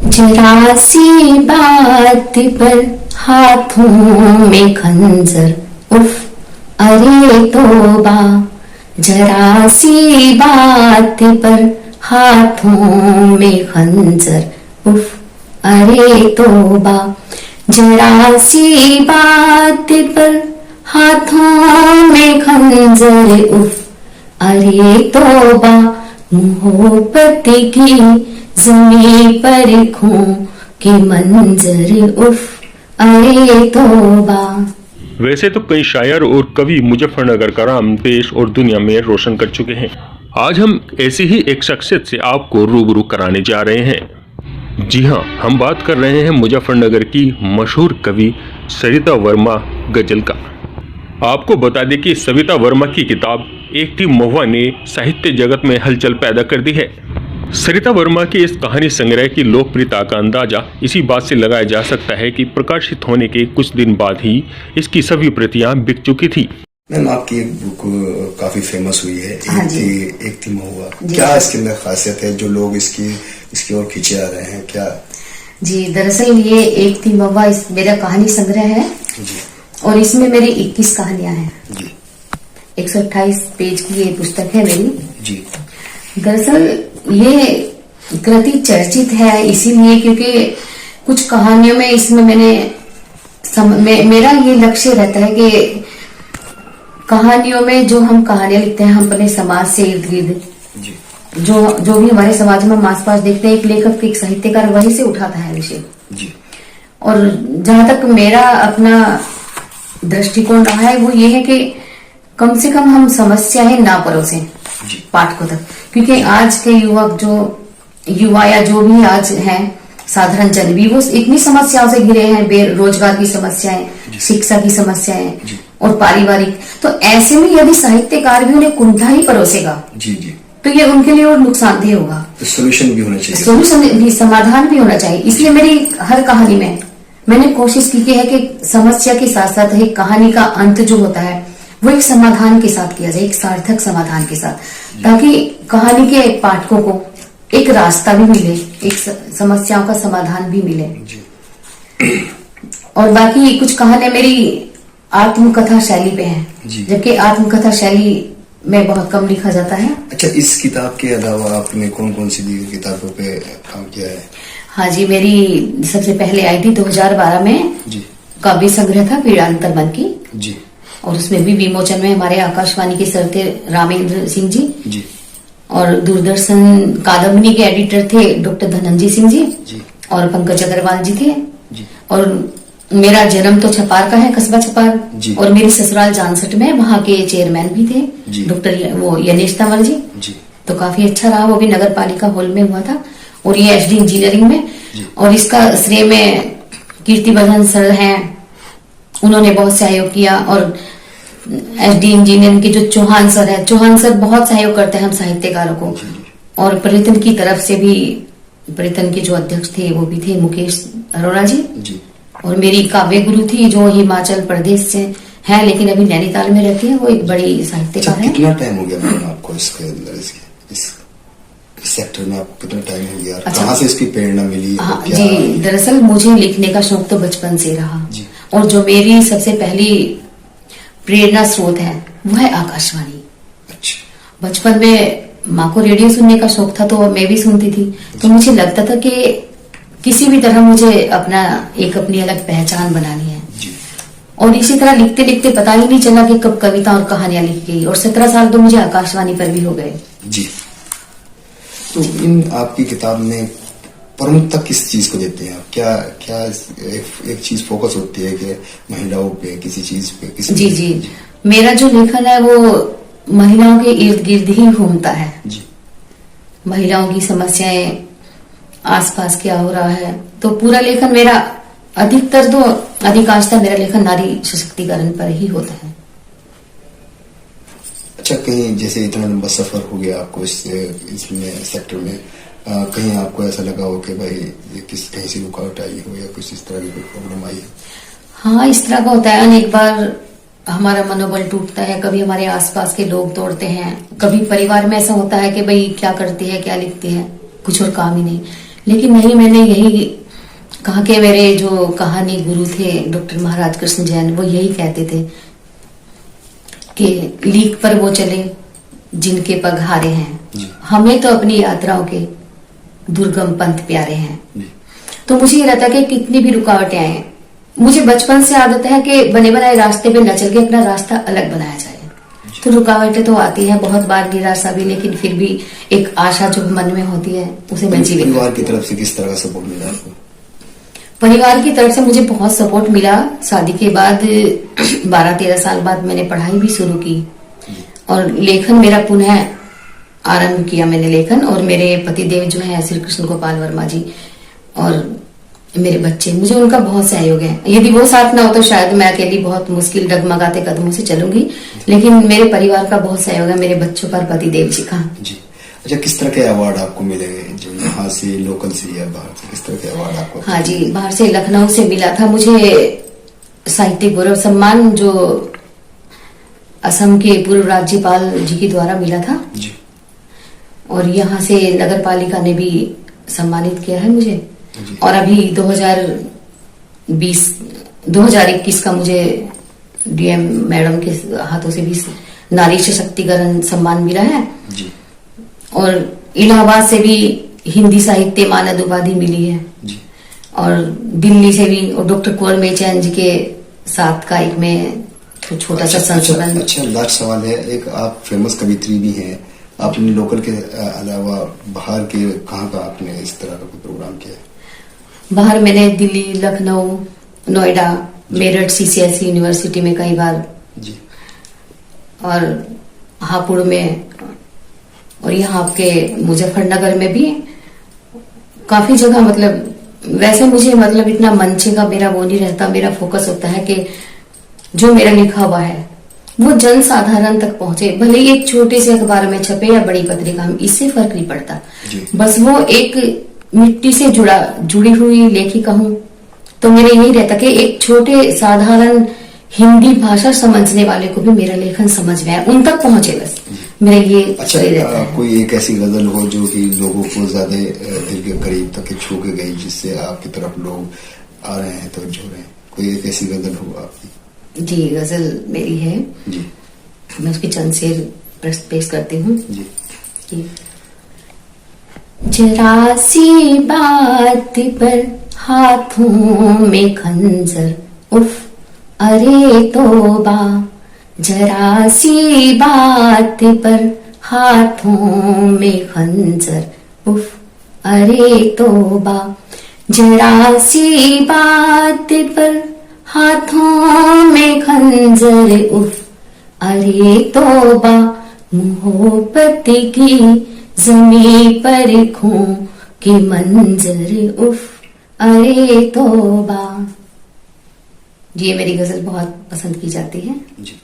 जरा सी बात पर हाथों में खंजर, उफ अरे तौबा। जरा सी बात पर हाथों में खंजर, उफ अरे तौबा। जरा सी बात पर हाथों में खंजर, उफ अरे तौबा। मोहब्बत की ज़मीं पर खो के मंजर, उफ अरे तौबा। वैसे तो कई शायर और कवि मुजफ्फरनगर का नाम देश और दुनिया में रोशन कर चुके हैं। आज हम ऐसी ही एक शख्सियत से आपको रूबरू कराने जा रहे हैं। जी हाँ, हम बात कर रहे हैं मुजफ्फरनगर की मशहूर कवि सरिता वर्मा गजल का। आपको बता दें कि सविता वर्मा की किताब एक थी महुआ ने साहित्य जगत में हलचल पैदा कर दी है। सरिता वर्मा की इस कहानी संग्रह की लोकप्रियता का अंदाजा इसी बात से लगाया जा सकता है कि प्रकाशित होने के कुछ दिन बाद ही इसकी सभी प्रतियां बिक चुकी थी। मैम, आपकी एक बुक काफी फेमस हुई है, एक थी महुआ। क्या इसके अंदर खासियत है जो लोग इसकी ओर खींचे आ रहे हैं? क्या जी, दरअसल ये एक थी महुआ मेरा कहानी संग्रह है जी। और इसमें मेरी 21 कहानियां हैं जी। 128 पेज की ये पुस्तक है मेरी जी। दरअसल ये कृति चर्चित है इसीलिए क्योंकि कुछ कहानियों में इसमें मेरा ये लक्ष्य रहता है कि कहानियों में जो हम कहानियां लिखते हैं हम अपने समाज से इर्द गिर्द जो भी हमारे समाज में हम आसपास देखते हैं, एक लेखक एक साहित्यकार वही से उठाता है विषय जी। और जहां तक मेरा अपना दृष्टिकोण रहा है वो ये है कि कम से कम हम समस्याएं ना परोसें पाठकों तक, क्योंकि आज के युवा या जो भी आज हैं साधारण जन भी वो इतनी समस्याओं से घिरे हैं, बेरोजगार की समस्याएं, शिक्षा की समस्याएं और पारिवारिक। तो ऐसे में यदि साहित्यकार भी उन्हें कुंठा ही परोसेगा जी जी तो ये उनके लिए और नुकसानदेह होगा। तो सोल्यूशन भी होना चाहिए, सोल्यूशन भी, समाधान भी होना चाहिए। इसलिए मेरी हर कहानी में मैंने कोशिश की है कि समस्या के साथ साथ एक कहानी का अंत जो होता है वो एक समाधान के साथ किया जाए, एक सार्थक समाधान के साथ, ताकि कहानी के पाठकों को एक रास्ता भी मिले, एक समस्याओं का समाधान भी मिले। और बाकी कुछ कहानियां मेरी आत्मकथा शैली पे हैं, जबकि आत्मकथा शैली में बहुत कम लिखा जाता है। अच्छा, इस किताब के अलावा आपने कौन कौन सी किताबों पे काम किया है? हाँ जी, मेरी सबसे पहले आई थी 2012 में जी। काव्य संग्रह था पीड़ांतर मन की जी। और उसमें भी विमोचन में हमारे आकाशवाणी के सर थे रामेंद्र सिंह जी और दूरदर्शन कादम्बिनी के एडिटर थे डॉक्टर धनंजय सिंह जी और पंकज अग्रवाल जी थे जी। और मेरा जन्म तो छपार का है, कस्बा छपार, और मेरी ससुराल जानसठ में, वहाँ के चेयरमैन भी थे डॉक्टर वो यनेश तंवर जी। तो काफी अच्छा रहा, वो भी नगर पालिका हॉल में हुआ था और ये एचडी इंजीनियरिंग में। और इसका श्रेय में कीर्तिवर्धन सर हैं, उन्होंने बहुत सहयोग किया। और एचडी इंजीनियरिंग के जो चौहान सर है, चौहान सर बहुत सहयोग करते हैं हम साहित्यकारों को। और पर्यटन की तरफ से भी, पर्यटन के जो अध्यक्ष थे वो भी थे मुकेश अरोड़ा जी। और मेरी काव्य गुरु थी जो हिमाचल प्रदेश से है लेकिन अभी नैनीताल में रहती है, वो एक बड़ी साहित्यकार है। कितना टाइम हो गया आपको इसके अंदर, इस सेक्टर में आपको कितना टाइम हो गया? कहाँ से इसकी प्रेरणा मिली? हाँ जी, दरअसल मुझे लिखने का शौक तो बचपन से रहा और जो मेरी सबसे पहली प्रेरणा स्रोत है वो है आकाशवाणी। अच्छा। बचपन में माँ को रेडियो सुनने का शौक था तो मैं भी सुनती थी, तो मुझे लगता था कि किसी भी तरह मुझे अपनी अलग पहचान बनानी है जी। और इसी तरह लिखते लिखते पता ही नहीं चला कि कब कविता और कहानियां लिख गई और 17 साल तो मुझे आकाशवाणी पर भी हो गए जी। तो इन आपकी किताब में प्रमुखता किस चीज को देते हैं आप? क्या एक चीज फोकस होती है कि महिलाओं पे, किसी चीज पे, किसी जी जी मेरा जो लेखन है वो महिलाओं के इर्द गिर्द ही घूमता है जी। महिलाओं की समस्याएं, आसपास क्या हो रहा है, तो पूरा लेखन मेरा अधिकांशतः मेरा लेखन नारी सशक्तिकरण पर ही होता है। अच्छा, कहीं जैसे इतना लंबा सफर हो गया आपको इसमें सेक्टर में, कहीं आपको ऐसा लगा हो कि भाई ये कहीं से रुकावट आई हो या कुछ इस तरह की कोई प्रॉब्लम आई है? हाँ, इस तरह का होता है। अनेक बार हमारा मनोबल टूटता है, कभी हमारे आसपास के लोग तोड़ते हैं, कभी परिवार में ऐसा होता है कि भाई क्या करती है, क्या लिखती है, कुछ और काम ही नहीं। लेकिन नहीं, मैंने यही कहा कि मेरे जो कहानी गुरु थे डॉक्टर महाराज कृष्ण जैन, वो यही कहते थे कि लीक पर वो चले जिनके पग हारे हैं, हमें तो अपनी यात्राओं के दुर्गम पंथ प्यारे हैं। तो मुझे ये रहता कि कितनी भी रुकावटें आए, मुझे बचपन से आदत है कि बने बनाए रास्ते पे न चल के अपना रास्ता अलग बनाया जाए। तो रुकावटें तो आती हैं, बहुत बार निराशा भी, लेकिन फिर भी एक आशा जो मन में होती है उसे मैं जीवित। परिवार की तरफ से किस तरह का सपोर्ट मिला आपको? परिवार की तरफ से मुझे बहुत सपोर्ट मिला। शादी के बाद 12-13 साल बाद मैंने पढ़ाई भी शुरू की और लेखन मेरा पुनः आरंभ किया मैंने लेखन। और मेरे पतिदेव जो है श्री कृष्ण गोपाल वर्मा जी और मेरे बच्चे, मुझे उनका बहुत सहयोग है। यदि वो साथ ना हो तो शायद मैं अकेली बहुत मुश्किल डगमगाते कदमों से चलूंगी, लेकिन मेरे परिवार का बहुत सहयोग है, मेरे बच्चों का, पतिदेव जी का। जी। अच्छा, किस तरह के अवार्ड आपको मिले, जो यहाँ से लोकल से या बाहर से, किस तरह के अवार्ड आपको? हाँ जी, बाहर से लखनऊ से मिला था मुझे साहित्य गौरव सम्मान, जो असम के पूर्व राज्यपाल जी के द्वारा मिला था जी। और यहाँ से नगर पालिका ने भी सम्मानित किया है मुझे। और अभी 2021 का मुझे डीएम मैडम के हाथों से भी नारी सशक्तिकरण सम्मान मिला है जी। और इलाहाबाद से भी हिंदी साहित्य मानद उपाधि मिली है जी। और दिल्ली से भी डॉक्टर कुंवर मेचैन जी के साथ का एक में छोटा सा संशोधन। अच्छा, लास्ट सवाल है, एक आप फेमस कवित्री भी हैं, आपने लोकल के अलावा बाहर के कहाँ का आपने इस तरह का कोई प्रोग्राम किया है? बाहर मैंने दिल्ली, लखनऊ, नोएडा, मेरठ, सीसीएस यूनिवर्सिटी में कई बार जी। और हापुड़ में और यहाँ आपके मुजफ्फरनगर में भी काफी जगह। मतलब वैसे मुझे मतलब इतना मंच का मेरा वो नहीं रहता, मेरा फोकस होता है कि जो मेरा लिखा हुआ है वो जन साधारण तक पहुंचे, भले ही एक छोटे से अखबार में छपे या बड़ी पत्रिका में, इससे फर्क नहीं पड़ता। बस वो एक मिट्टी से जुड़ी हुई लेखिका हूं, तो मेरा यही रहता कि एक छोटे साधारण हिंदी भाषा समझने वाले को भी मेरा लेखन समझ में आए, उन तक पहुंचे, बस मेरा ये अच्छा रहता है। कोई एक ऐसी गजल हो जो कि लोगों को ज्यादा दिल के करीब तक छू के गई, जिससे आपकी तरफ लोग आ रहे हैं, तवज्जो हो रहे हैं, कोई एक ऐसी गजल हो आपकी? जी, गजल मेरी है जी। मैं उसकी चंद शेर पेश करती हूँ जी। जरा सी बात पर हाथों में खंजर, उफ अरे तौबा। जरा सी बात पर हाथों में खंजर, उफ अरे तौबा। जरा सी बात पर हाथों में खंजर, उफ अरे तौबा। मोहब्बत की ज़मीं पर खो के मंजर, उफ अरे तौबा। ये मेरी गजल बहुत पसंद की जाती है जी।